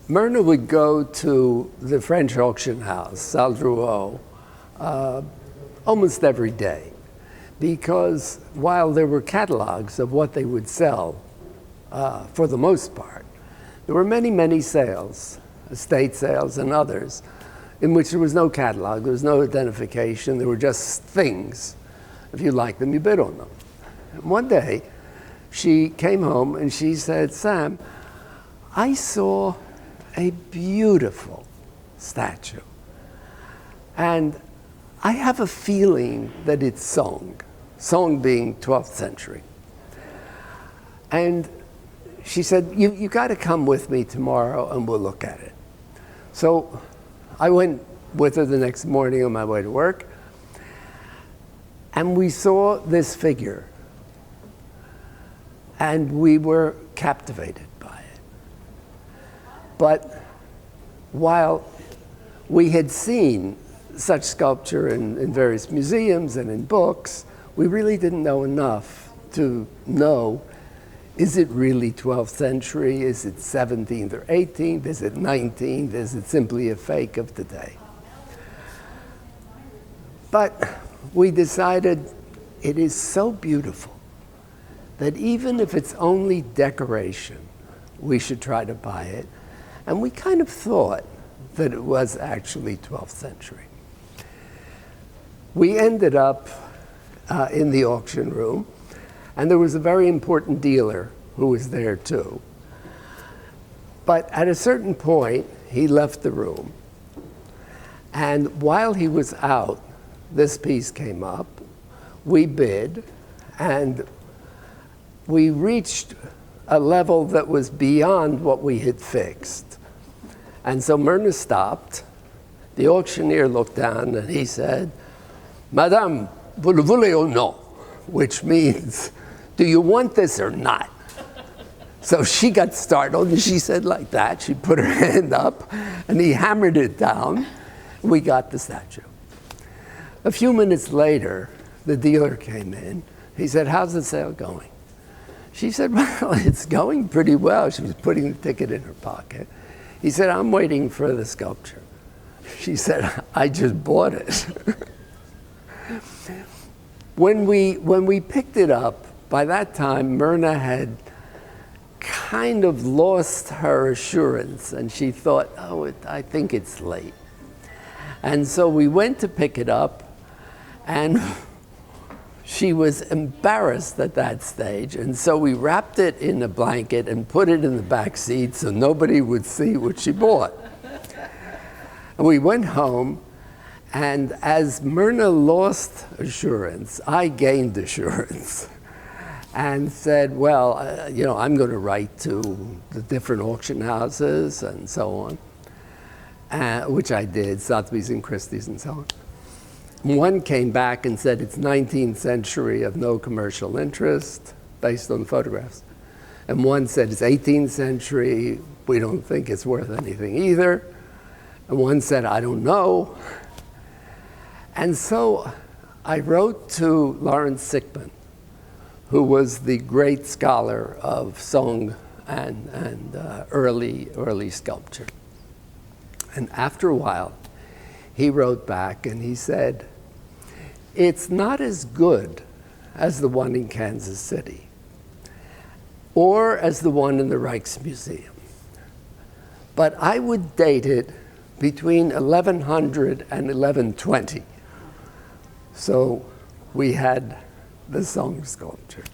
Myrna would go to the French auction house, Salle Drouot, almost every day, because while there were catalogs of what they would sell, for the most part, there were many, many sales, estate sales and others, in which there was no catalog, there was no identification, there were just things. If you liked them, you bid on them. And one day, she came home and she said, Sam, I saw a beautiful statue. And I have a feeling that it's Song, Song being 12th century. And she said, you got to come with me tomorrow and we'll look at it. So I went with her the next morning on my way to work, and we saw this figure, and we were captivated by it. But while we had seen such sculpture in various museums and in books, we really didn't know enough to know, is it really 12th century? Is it 17th or 18th? Is it 19th? Is it simply a fake of today? But we decided it is so beautiful that even if it's only decoration, we should try to buy it. And we kind of thought that it was actually 12th century. We ended up in the auction room, and there was a very important dealer who was there too. But at a certain point, he left the room. And while he was out, this piece came up. We bid, and we reached a level that was beyond what we had fixed. And so Myrna stopped. The auctioneer looked down and he said, Madame, vous le voulez ou non? Which means, do you want this or not? So she got startled and she said like that. She put her hand up and he hammered it down. We got the statue. A few minutes later, the dealer came in. He said, how's the sale going? She said, well, it's going pretty well. She was putting the ticket in her pocket. He said, I'm waiting for the sculpture. She said, I just bought it. When we picked it up, by that time, Myrna had kind of lost her assurance, and she thought, oh, I think it's late. And so we went to pick it up, and she was embarrassed at that stage, and so we wrapped it in a blanket and put it in the back seat so nobody would see what she bought. And we went home, and as Myrna lost assurance, I gained assurance and said, well, I'm going to write to the different auction houses and so on, which I did, Sotheby's and Christie's and so on. One came back and said it's 19th century of no commercial interest based on photographs. And one said it's 18th century, we don't think it's worth anything either. And one said, I don't know. And so I wrote to Lawrence Sickman, who was the great scholar of Song and early sculpture. And after a while, he wrote back and he said, it's not as good as the one in Kansas City or as the one in the Rijksmuseum, but I would date it between 1100 and 1120. So we had the Song sculpture.